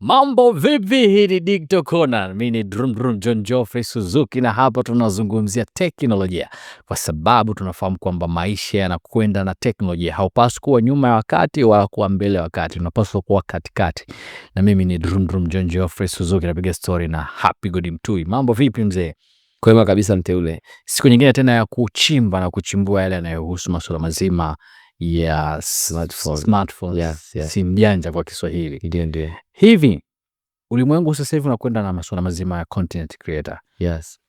Mambo vipi, hii ni Digital Corner. Mimi ni John Geoffrey Suzuki na hapa tunazungumzia teknolojia. Kwa sababu tunafahamu kwamba maisha yanakwenda na teknolojia. Haupaswi kuwa nyuma ya wakati wala kuwa mbele ya wakati. Unapaswa kuwa katikati. Na mimi ni John Geoffrey Suzuki, napiga story na Happy God Mtui. Mambo vipi mzee? Kwema kabisa mteule. Siku nyingine tena ya kuchimba na kuchimbua yale yanayohusu masuala mazima ya smartphone. Yes. Simu janja kwa Kiswahili. Ndio. Hivi ulimwengu sasa hivi unakwenda na masuala mazima ya content creator. Yes.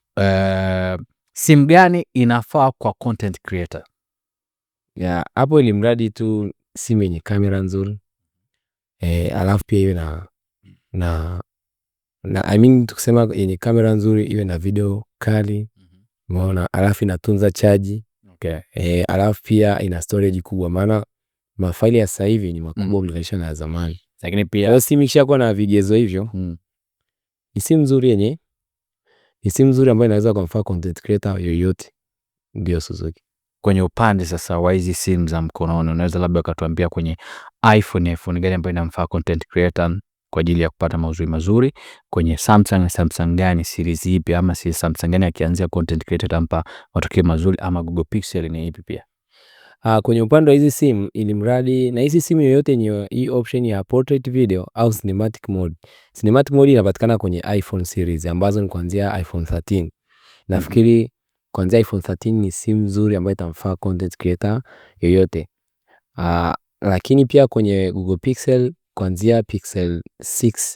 Simu gani inafaa kwa content creator? Hapo ili mradi tu simu yenye kamera nzuri. Alafu pia iwe na tukisema yenye kamera nzuri iwe na video kali. Umeona? Alafu inatunza chaji. Okay. Alafu pia ina storage kubwa, maana mafaili ya sasa hivi ni makubwa kuliko na zamani. Lakini pia simu ikishakuwa na vigezo hivyo, ni simu nzuri ambayo inaweza kumfaa content creator yoyote. Ndio Suzuki. Kwenye upande sasa wa hizi simu za mkononi, unaweza labda ukatuambia kwenye iPhone gani ambayo inamfaa content creator kwa ajili ya kupata maudhui mazuri? Kwenye Samsung gani, series ipi, ama si Samsung gani akianzia content creator atampa matokeo mazuri, ama Google Pixel ni ipi pia? Kwenye upande wa hizi simu, ili mradi na hizi simu yoyote yenye hii option ya portrait video au cinematic mode. Cinematic mode inapatikana kwenye iPhone series ambazo ni kuanzia iPhone 13. Nafikiri kuanzia iPhone 13 ni simu nzuri ambayo itamfaa content creator yoyote. Lakini pia kwenye Google Pixel kuanzia Pixel 6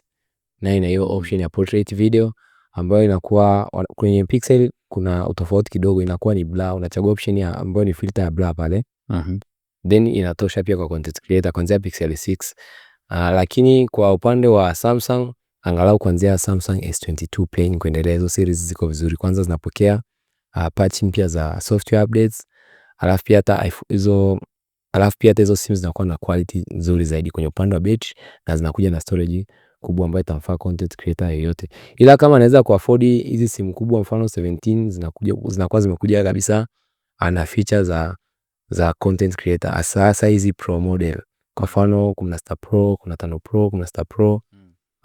na ina hiyo option ya portrait video ambayo inakuwa kwenye Pixel kuna utofauti kidogo, inakuwa ni blur. Unachagua option ya ambayo ni filter ya blur pale. Then inatosha pia kwa content creator kuanzia Pixel 6. Lakini kwa upande wa Samsung, angalau kuanzia Samsung S22 Plain kuendelea, hizo series ziko vizuri. Kwanza zinapokea patch mpya za software updates. Alafu pia hata hizo simu zinakuwa na quality nzuri zaidi kwenye upande wa battery, na zinakuja na storage kubwa ambayo itamfaa content creator yoyote. Ila kama anaweza kuafford hizi simu kubwa, mfano 17 zinakuwa zimekuja kabisa ana feature za content creator. Sasa hizi pro model, kwa mfano 16 Pro, 15 Pro, 16 Pro,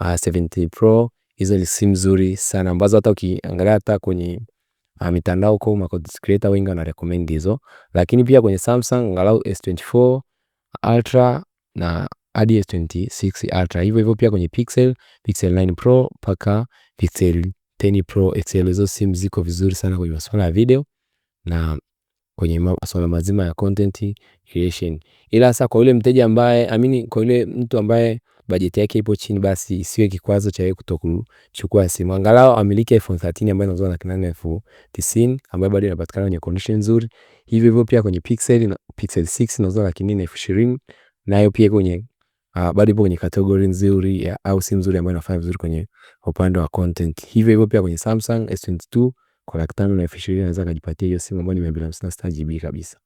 70 Pro, hizo ni simu nzuri sana ambazo hata ukiangalia hata kwenye mitandao kwa content creator wengi wana recommend hizo. Lakini pia kwenye Samsung angalau S24 Ultra na hadi S26 Ultra. Hivyo pia kwenye Pixel 9 Pro mpaka Pixel 10 Pro XL, hizo simu ziko vizuri sana kwenye masuala ya video na kwenye masuala mazima ya content creation. Ila sasa kwa yule mteja ambaye kwa yule mtu ambaye budget yake ipo chini, basi isiwe kikwazo cha yeye kutokuchukua simu. Angalau amiliki iPhone 13 ambayo inauzwa na $890 ambayo bado inapatikana kwenye condition nzuri. Hivyo pia kwenye Pixel 6 inauzwa na $420, nayo pia kwenye bado ipo kwenye category nzuri au simu nzuri ambayo inafanya vizuri kwenye upande wa content. Hivyo pia kwenye Samsung S22 kwa $520 anaweza kujipatia hiyo simu ambayo ni 256 GB kabisa.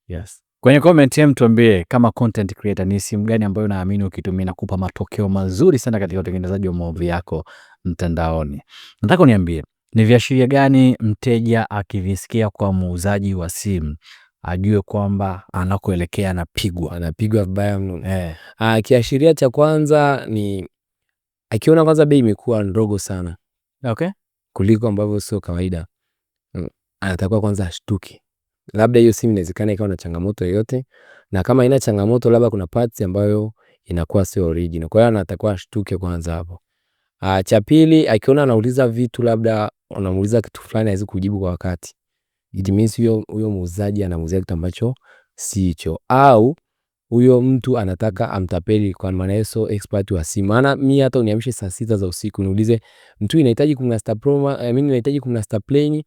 Yes. Kwenye comment yetu tuambie kama content creator ni simu gani ambayo unaamini ukitumia inakupa matokeo mazuri sana katika utengenezaji wa maudhui yako mtandaoni. Nataka uniambie ni viashiria gani mteja akivisikia kwa muuzaji wa simu ajue kwamba anakoelekea anapigwa vibaya mno. Kiashiria cha kwanza ni akiona kwanza bei imekuwa ndogo sana. Okay? Kuliko ambavyo sio kawaida. Anatakiwa kwanza ashtuke. Labda hiyo simu inawezekana ikawa na changamoto yoyote, na kama haina changamoto labda kuna parts ambayo inakuwa sio original. Kwa hiyo anatakiwa ashtuke kwanza hapo. Cha pili, akiona anauliza vitu, labda unamuuliza kitu fulani hawezi kujibu kwa wakati, it means huyo muuzaji anamuuzia kitu ambacho si hicho, au huyo mtu anataka amtapeli, kwa maana yeye sio expert wa simu. Maana mimi hata uniamshe saa 6 za usiku niulize mtu inahitaji 16 Pro, mimi ninahitaji 16 Plain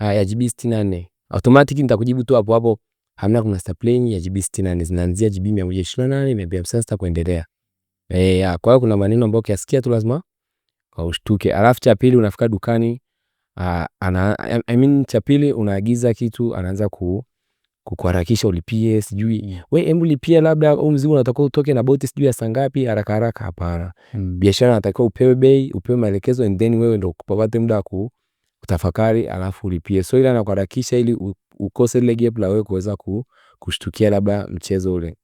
ya GB 64, automatic nitakujibu tu hapo hamna 16 Plain ya GB 64, zinaanzia GB 128, 256 kuendelea. Kwa hiyo kuna maneno ambayo kiasikia tu lazima ushtuke. Alafu cha pili, unafika dukani cha pili unaagiza kitu, anaanza kukuharakisha ulipie, sijui wewe hebu lipia, labda au mzigo unatakiwa utoke na boti sijui ya saa ngapi, haraka. Hapana. Biashara inatakiwa upewe bei, upewe maelekezo, and then wewe ndio upate muda wa kutafakari alafu ulipie. So ila anakuharakisha ili ukose ile gap la wewe kuweza kushtukia labda mchezo ule.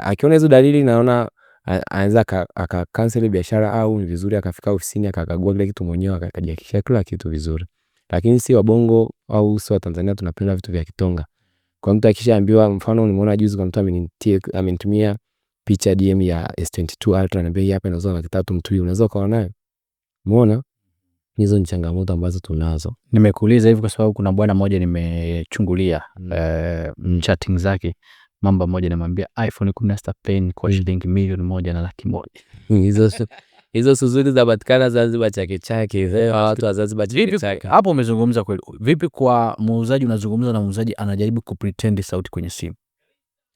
Akiona hizo dalili, naona anaweza aka cancel biashara, au ni vizuri akafika ofisini akakagua kile kitu mwenyewe akajihakikishia kila kitu vizuri. Lakini si wabongo au si wa Tanzania tunapenda vitu vya kitonga. Kwa mtu akishaambiwa, mfano nimeona juzi kwa mtu amenitumia picha DM ya S22 Ultra, ananiambia hii hapa inauzwa $300 mtu, unaweza ukawa nayo. Umeona? Hizo ni changamoto ambazo tunazo. Nimekuuliza hivi kwa sababu kuna bwana mmoja nimechungulia chatting zake, mambo moja nimwambia iPhone 16 Pen kwa shilingi 1,100,000. Hizo Suzuki zinapatikana Zanzibar Chake Chake, watu wa Zanzibar Chake Chake. Hapo umezungumza kweli. Vipi kwa muuzaji, unazungumza na muuzaji anajaribu kupretend sauti kwenye simu?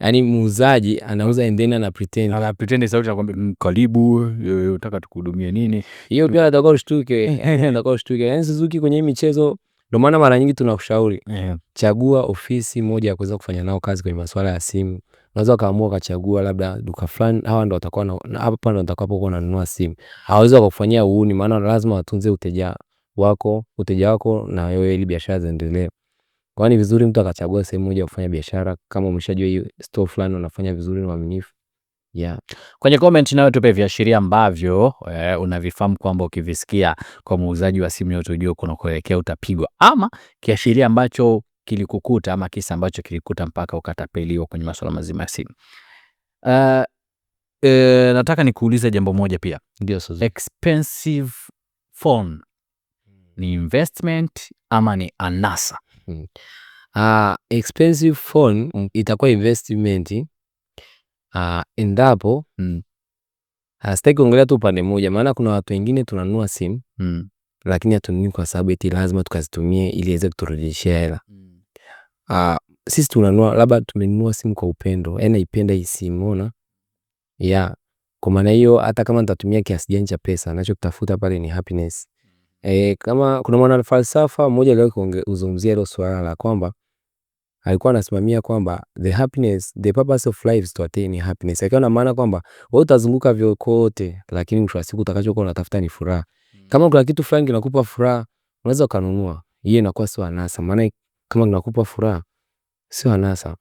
Yaani muuzaji anauza endena na pretend. Ana pretend sauti, anakuambia karibu, unataka tukuhudumie nini? Hiyo pia nataka ushtuke. Nataka ushtuke. Yaani Suzuki kwenye michezo, ndio maana mara nyingi tunakushauri chagua ofisi moja ya kuweza kufanya nao kazi kwenye masuala ya simu. Unaweza kaamua kachagua labda duka fulani, hawa ndio watakuwa na hapa ndio utakapokuwa unanunua simu. Hawezi kukufanyia uhuni, maana lazima watunze uteja wako na wewe ili biashara ziendelee. Kwani vizuri mtu akachagua sehemu moja kufanya biashara kama umeshajua hiyo store fulani unafanya vizuri na uaminifu. Kwenye comment nayo tupe viashiria ambavyo unavifahamu kwamba ukivisikia kwa muuzaji wa simu yote ujue kuna kuelekea utapigwa, ama kiashiria ambacho kilikukuta ama kisa ambacho kilikuta mpaka ukatapeliwa kwenye masuala mazima ya simu. Nataka nikuulize jambo moja pia. Ndio Suzuki. Expensive phone ni investment ama ni anasa? Expensive phone itakuwa investment endapo sitaki kuongelea tu upande mmoja, maana kuna watu wengine tunanunua simu lakini hatununui kwa sababu eti lazima tukazitumie ili iweze kuturudishia hela. Sisi tunanunua labda tumenunua simu kwa upendo, yaani naipenda hii simu, unaona? Kwa maana hiyo hata kama nitatumia kiasi gani cha pesa, ninachokitafuta pale ni happiness. Kama kuna mwana falsafa mmoja leo kuzungumzia hilo swala la kwamba alikuwa anasimamia kwamba the purpose of life is to attain happiness. Akiwa na maana kwamba wewe utazunguka vyokote lakini mwisho wa siku utakachokuwa unatafuta ni furaha. Kama kuna kitu fulani kinakupa furaha, unaweza kununua. Hiyo inakuwa sio anasa. Maana kama kinakupa furaha sio anasa.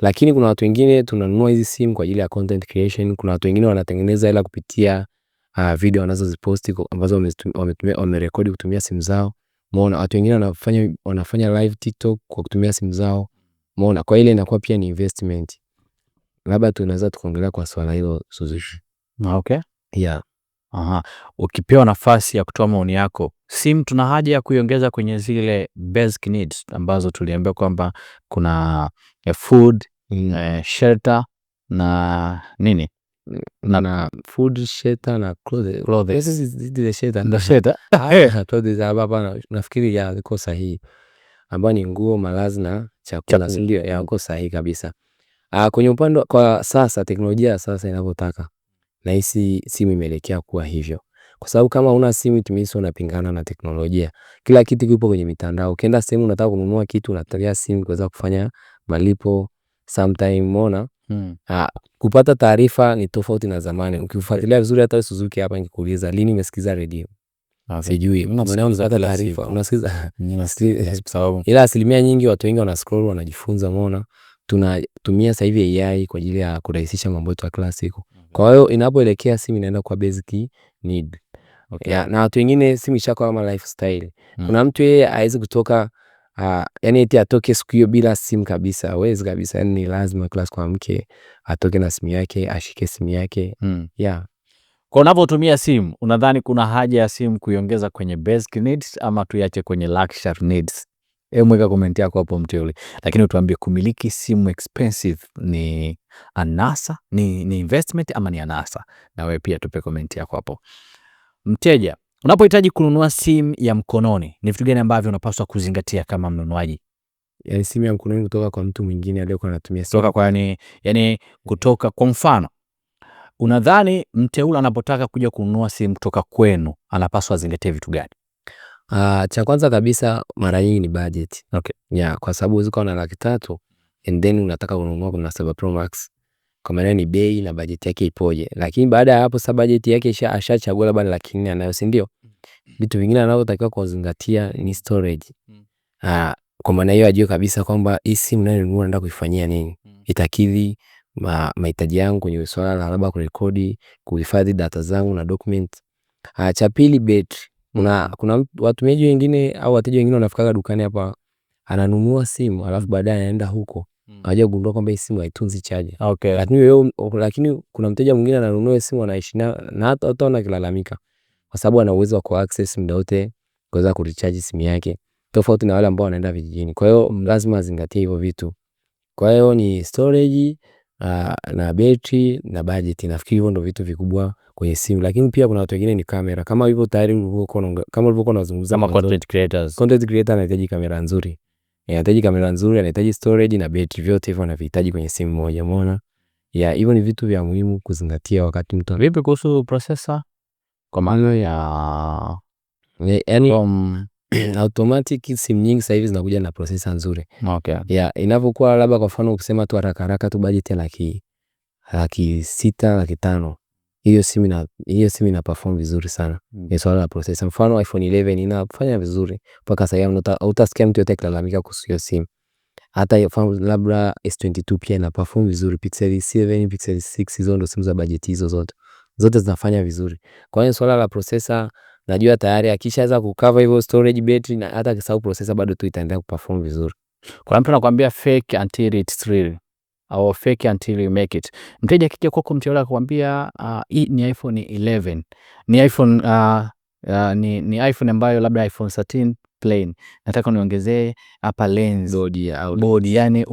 Lakini kuna watu wengine tunanunua hizi simu kwa ajili ya content creation. Kuna watu wengine wanatengeneza hela kupitia video wanazoziposti ambazo wamerekodi kutumia simu zao. Umeona, watu wengine wanafanya live TikTok kwa kutumia simu zao. Umeona, kwa ile inakuwa pia ni investment. Labda tunaweza tukaongelea kwa swala hilo Suzuki. Okay. Ukipewa nafasi ya kutoa maoni yako, simu tuna haja ya kuiongeza kwenye zile basic needs ambazo tuliambia kwamba kuna food, shelter na nini? Na food, shelter na clothes. This is the shelter. The shelter. Clothes hapa nafikiri iko sahihi. Ambayo ni nguo, malazi na chakula, ndio yako sahihi kabisa. Kwenye upande kwa sasa teknolojia ya sasa inavyotaka, na hisi simu imeelekea kuwa hivyo. Kwa sababu kama una simu itumisi unapingana na teknolojia. Kila kitu kipo kwenye mitandao. Ukienda sehemu unataka kununua kitu unatumia simu kuweza kufanya malipo sometime, umeona? Kupata taarifa ni tofauti na zamani. Ukifuatilia vizuri hata Suzuki hapa nikikuuliza lini umesikiza radio? Sijui. Unapata taarifa, unasikiza? Sababu ila asilimia nyingi watu wengi wana scroll wanajifunza, umeona? Tunatumia sasa hivi AI kwa ajili ya kurahisisha mambo yetu ya kila siku. Kwa hiyo inapoelekea simu inaenda kwa basic need. Na watu wengine simu ishakuwa kama lifestyle. Kuna mtu yeye hawezi kutoka yani eti atoke siku hiyo bila simu kabisa. Hawezi kabisa, yani ni lazima kila siku amke atoke na simu yake, ashike simu yake. Kwa unapotumia simu, unadhani kuna haja ya simu kuiongeza kwenye basic needs ama tuiache kwenye luxury needs? Mweka comment yako hapo mteule. Lakini utuambie kumiliki simu expensive ni anasa, ni investment ama ni anasa? Na wewe pia tupe comment yako hapo. Mteja, unapohitaji kununua simu ya mkononi, ni vitu gani ambavyo unapaswa kuzingatia kama mnunuaji? Yani simu ya mkononi kutoka kwa mtu mwingine aliyekuwa anatumia simu. Kutoka kwa yani kutoka kwa mfano. Unadhani mteule anapotaka kuja kununua simu kutoka kwenu anapaswa azingatie vitu gani? Cha kwanza kabisa mara nyingi ni budget. Kwa sababu uko na 300,000 and then unataka kununua kuna 7 Pro Max. Kwa maana ni bei na budget yake ipoje. Lakini baada ya hapo sasa budget yake ashachagua labda 400,000 anayo, si ndio? Vitu vingine anavyotakiwa kuzingatia ni storage. Kwa maana hiyo ajue kabisa kwamba hii simu ninayonunua naenda kuifanyia nini. Itakidhi mahitaji yangu kwenye swala la labda kurekodi, kuhifadhi data zangu na document. Cha pili betri. Kuna watumiaji wengine au wateja wengine wanafikaga dukani hapa, ananunua simu alafu baadaye anaenda huko anakuja kugundua kwamba hii simu haitunzi chaji. Lakini kuna mteja mwingine ananunua simu anaishi na hata utaona akilalamika kwa sababu ana uwezo wa ku-access muda wote kuweza kurecharge simu yake, tofauti na wale ambao wanaenda vijijini. Kwa hiyo lazima azingatie hivyo vitu. Kwa hiyo ni storage na battery na budget. Nafikiri hivyo ndio vitu vikubwa kwenye simu. Lakini pia kuna watu wengine ni kamera. Kama hivyo tayari ulivyokuwa unazungumza kama content creators. Content creator anahitaji kamera nzuri. Anahitaji kamera nzuri, anahitaji storage na battery, vyote hivyo anavihitaji kwenye simu moja, umeona? Hivyo ni vitu vya muhimu kuzingatia wakati mtu. Vipi kuhusu processor? Kwa maana ya yani automatic simu nyingi sasa hivi zinakuja na processor nzuri. Inavyokuwa labda kwa mfano ukisema tu haraka haraka tu budget ya 600,000, 500,000, hiyo simu ina perform vizuri sana. Ni swala la processor. Mfano iPhone 11 inafanya vizuri mpaka sasa hivi utasikia mtu yote akilalamika kuhusu hiyo simu. Hata labda S22 pia ina perform vizuri, Pixel 7, Pixel 6, hizo ndo simu za budget hizo zote zinafanya vizuri. Kwa hiyo swala la processor najua tayari akishaweza kucover hivyo storage, battery na hata kisahau processor bado tu itaendelea kuperform vizuri. Kwa mtu anakuambia fake until it's real au fake until you make it. Mteja akija kwako mteja akwambia hii ni iPhone 11. Ni iPhone ni iPhone ambayo labda iPhone 13 plain. Nataka niongezee hapa lens body yani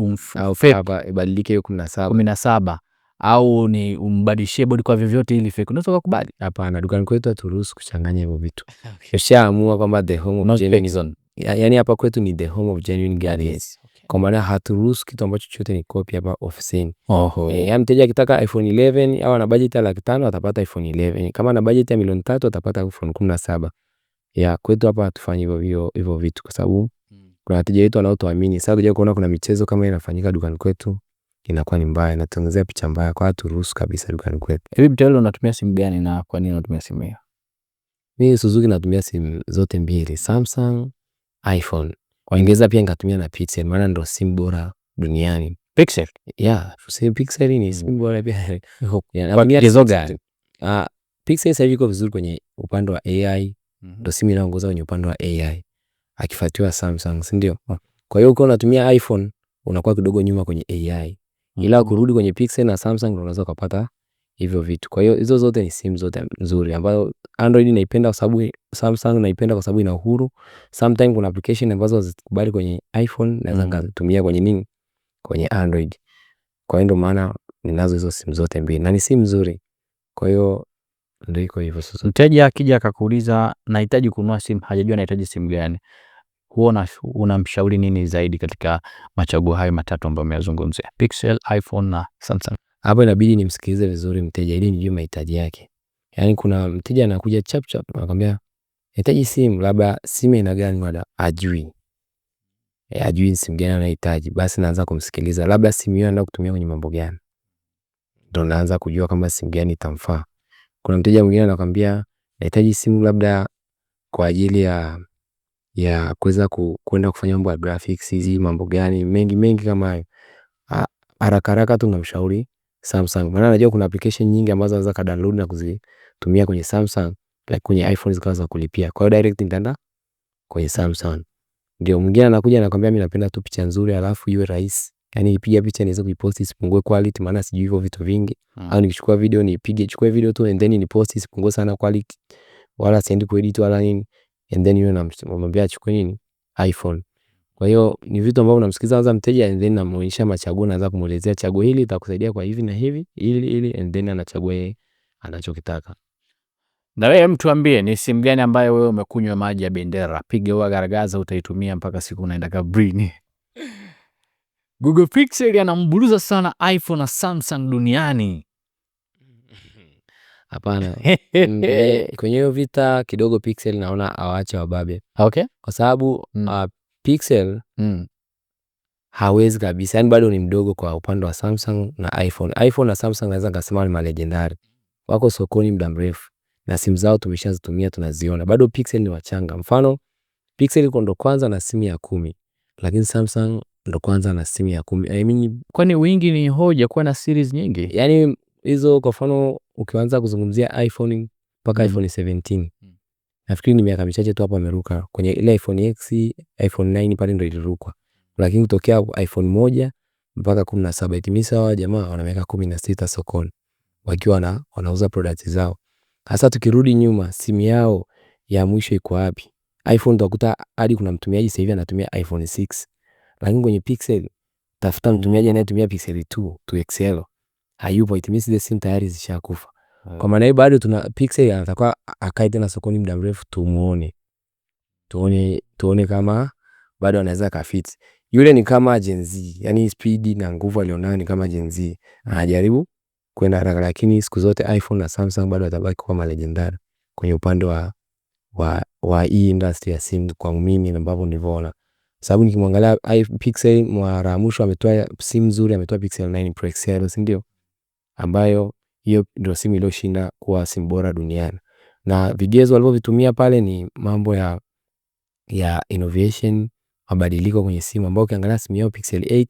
hapa ibadilike hiyo 17 au ni umbadilishie body kwa vyovyote ili fake. Unaweza kukubali? Hapana, dukani kwetu haturuhusu kuchanganya hivyo vitu. Ushaamua kwamba the home of genuine. Yani hapa kwetu ni the home of genuine gadgets. Kwa maana haturuhusu kitu ambacho chote ni copy hapa ofisini. Mteja akitaka iPhone 11 au ana budget ya 500,000 atapata iPhone 11. Kama ana budget ya 300,000 atapata iPhone 17. Kwetu hapa hatufanyi hivyo vitu kwa sababu kuna wateja wetu wanaotuamini. Sasa kuja kuona kuna michezo kama inafanyika dukani kwetu inakuwa ni mbaya, inatengenezea picha mbaya, kwa haturuhusu kabisa dukani kwetu. Hivi Mtelo unatumia simu gani na kwa nini unatumia simu hiyo? Mimi Suzuki natumia simu zote mbili, Samsung, iPhone. Waingereza pia nikatumia na Pixel, maana ndio simu bora duniani. Pixel? Pixel ni simu bora pia. Kwa kigezo gani? Pixel sasa iko vizuri kwenye upande wa AI. Ndio simu inaongoza kwenye upande wa AI. Akifuatiwa Samsung, si ndio? Kwa hiyo ukiwa unatumia iPhone unakuwa kidogo nyuma kwenye AI. Ila kurudi kwenye Pixel na Samsung unaweza kupata hivyo vitu. Kwa hiyo hizo zote ni simu zote nzuri ambazo Android naipenda kwa sababu Samsung naipenda kwa sababu ina uhuru. Sometimes kuna application ambazo hazikubali kwenye iPhone naweza nikatumia kwenye kwenye Android. Kwa hiyo ndio maana ninazo hizo simu zote mbili na ni simu nzuri. Kwa hiyo ndio iko hivyo sasa. Mteja akija akakuuliza nahitaji kununua simu, hajajua nahitaji simu gani, huwa unamshauri nini zaidi katika machaguo hayo matatu ambayo umeyazungumzia, Pixel, iPhone na Samsung? Hapo inabidi nimsikilize vizuri mteja ili nijue mahitaji yake. Yaani kuna mteja anakuja chap anakuambia nahitaji simu, labda simu ina gani wala ajui. Ajui simu gani anahitaji, basi naanza kumsikiliza. Labda simu hiyo anaenda kutumia kwenye mambo gani. Ndio naanza kujua kama simu gani itamfaa. Kuna mteja mwingine anakuambia nahitaji simu labda kwa ajili ya kuweza kwenda kufanya mambo ya graphics, hizi mambo gani mengi kama hayo. Haraka tu namshauri Samsung. Maana najua kuna application nyingi ambazo anaweza ka download na kuzitumia kwenye Samsung, like kwenye iPhone zikaanza kulipia. Kwa hiyo direct nitaenda kwenye Samsung. Ndio mwingine anakuja anakuambia mimi napenda tu picha nzuri alafu iwe rahisi. Yaani ipiga picha niweze kuipost isipungue quality, maana sijui hivyo vitu vingi. Au nikichukua video chukue video tu and then ni post isipungue sana quality. Wala siendi kuedit wala nini. And then yule namwambia achukue nini? iPhone. Kwa hiyo ni vitu ambavyo namsikiza kwanza mteja and then namuonyesha machaguo, naanza kumuelezea chaguo hili litakusaidia kwa hivi na hivi, ili and then anachagua yeye anachokitaka. Na wewe mtu ambie ni simu gani ambayo wewe umekunywa maji ya bendera, piga huwa garagaza utaitumia mpaka siku unaenda kabrini. Google Pixel anamburuza sana iPhone na Samsung duniani. Hapana. Kwenye hiyo vita kidogo Pixel naona awaache wababe. Okay? Kwa sababu Pixel hawezi kabisa, yani bado ni mdogo kwa upande wa Samsung na iPhone. iPhone na Samsung naweza ngasema ni malegendari. Wako sokoni muda mrefu na simu zao tumeshazitumia tunaziona. Bado Pixel ni wachanga. Mfano Pixel iko ndo kwanza na simu ya 10, lakini Samsung ndo kwanza na simu ya 10. I mean, kwani wingi ni hoja kuwa na series nyingi? Yani hizo kwa mfano ukianza kuzungumzia iPhone mpaka iPhone 17. Nafikiri ni miaka michache tu hapo ameruka. Kwenye ile iPhone X, iPhone 9 pale ndo ilirukwa. Lakini kutokea iPhone 1 mpaka 17 itimisa hawa jamaa wana miaka 16 sokoni. Wakiwa wanauza products zao. Hasa tukirudi nyuma, simu yao ya mwisho iko wapi? iPhone utakuta hadi kuna mtumiaji sasa hivi anatumia iPhone 6. Lakini kwenye Pixel tafuta mtumiaji anayetumia Pixel 2 XL. Hayupo, itimisi zile simu tayari zishakufa. Kwa maana hiyo bado tuna Pixel anatakuwa akae tena sokoni muda mrefu tumuone. Tuone kama bado anaweza kafiti. Yule ni kama Gen Z, yani speed na nguvu alionayo ni kama Gen Z. Anajaribu kwenda haraka, lakini siku zote iPhone na Samsung bado watabaki kuwa legendary kwenye upande wa hii industry ya simu kwa mimi ambapo nilivyoona. Sababu nikimwangalia Pixel mara mwisho ametoa simu nzuri, ametoa Pixel 9 Pro XL, si ndio? Ambayo hiyo ndio simu iliyoshinda kuwa simu bora duniani. Na vigezo walivyovitumia pale ni mambo ya innovation, mabadiliko kwenye simu, ambao ukiangalia simu yao Pixel 8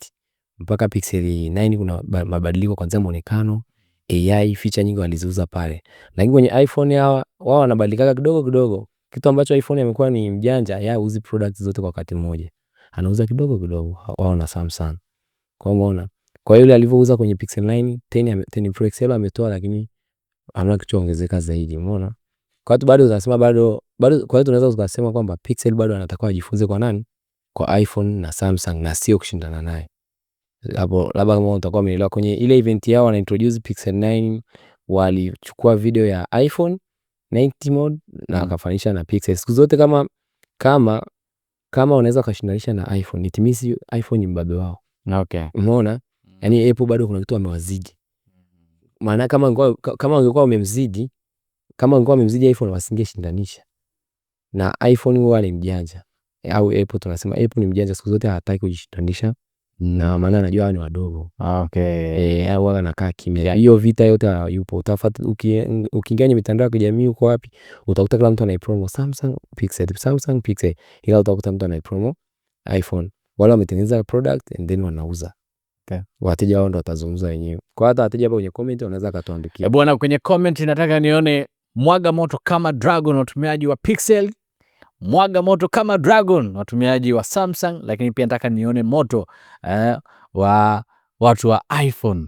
mpaka Pixel 9 kuna mabadiliko kwanza muonekano, AI feature nyingi waliziuza pale. Lakini kwenye iPhone wao wanabadilika kidogo kidogo. Kitu ambacho iPhone amekuwa ni mjanja, yeye uzi products zote kwa wakati mmoja. Anauza kidogo kidogo, wao na Samsung. Kwa umeona? Kwa hiyo alivyouza kwenye Pixel 9, 10 Pro XL ametoa, lakini hamna kitu ongezeka zaidi, umeona? Kwa hiyo bado tunasema bado kwa hiyo tunaweza tukasema kwamba Pixel bado anatakiwa ajifunze kwa nani? Kwa iPhone na Samsung, na sio kushindana naye. Hapo labda kama utakuwa umeelewa, kwenye ile event yao wana introduce Pixel 9, walichukua video ya iPhone 90 mode na akafanisha na Pixel. Siku zote kama unaweza kushindanisha na iPhone, itimisi iPhone ni mbabe wao. Okay. Umeona? Yani Apple bado kuna kitu wamewazidi. Maana kama ungekuwa umemzidi, iPhone wasingeshindanisha. Na iPhone huwa ni mjanja. Au Apple tunasema Apple ni mjanja, siku zote hataki kujishindanisha. Na maana anajua ni wadogo. Okay. Au anakaa kimya. Hiyo vita yote yupo. Utafuata ukiingia kwenye mitandao ya kijamii uko wapi? Utakuta kila mtu anaipromo Samsung Pixel. Ila utakuta mtu anaipromo iPhone. Wale wametengeneza product and then wanauza. Okay. Wateja wao ndo watazungumza wenyewe. Kwa hata wateja hapo kwenye comment wanaweza katuandikia. Bwana, kwenye comment nataka nione mwaga moto kama Dragon watumiaji wa Pixel, mwaga moto kama Dragon watumiaji wa Samsung, lakini pia nataka nione moto wa watu wa iPhone,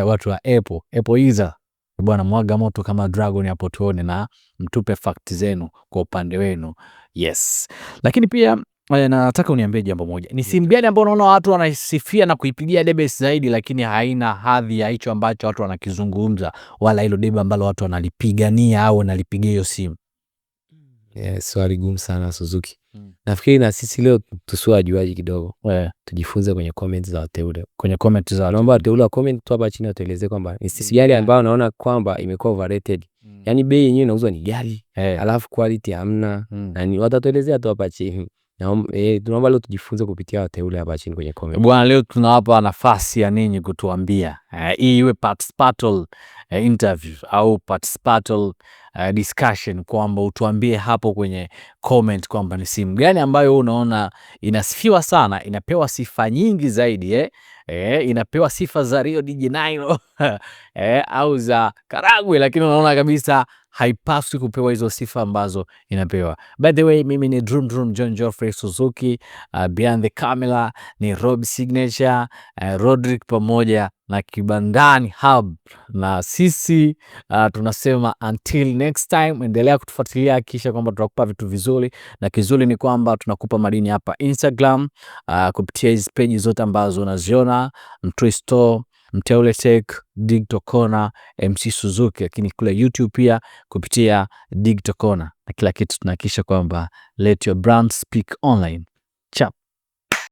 watu wa Apple iza. Bwana, mwaga moto kama Dragon hapo tuone na mtupe fact zenu kwa upande wenu. Yes. Lakini pia nataka uniambie jambo moja. Ni simu gani ambayo unaona watu wanaisifia na kuipigia debe zaidi, lakini haina hadhi ya hicho ambacho watu wanakizungumza, wala hilo debe ambalo watu wanalipigania au wanalipigia hiyo simu? Swali gumu sana Suzuki. Nafikiri na sisi leo tusiwe wajuaji kidogo. Tujifunze kwenye comments za wateule. Kwenye comments za naomba wateule wa comment tu hapa chini watuelezee kwamba ni sisi gani ambao naona kwamba imekuwa overrated. Yaani bei yenyewe inauzwa ni gari, alafu quality hamna. Na watatuelezea tu hapa chini. Tunaomba leo tujifunze kupitia wateule hapa chini kwenye comment. Bwana, leo tunawapa nafasi ya ninyi kutuambia. Hii iwe participational interview au participational discussion, kwamba utuambie hapo kwenye comment kwamba ni simu gani ambayo unaona inasifiwa sana, inapewa sifa nyingi zaidi, inapewa sifa za Rio de Janeiro au za Karagwe, lakini unaona kabisa haipaswi kupewa hizo sifa ambazo inapewa. By the way, mimi ni Drum John Geoffrey Suzuki, behind the camera ni Rob Signature, Rodrick pamoja na Kibandani Hub, na sisi tunasema until next time, endelea kutufuatilia, kisha kwamba tutakupa vitu vizuri, na kizuri ni kwamba tunakupa madini hapa Instagram kupitia hizo page zote ambazo unaziona, Mtui Store, Mteule Tech, Digital Corner, MC Suzuki, lakini kule YouTube pia kupitia Digital Corner, na kila kitu tunahakikisha kwamba let your brand speak online. Chap.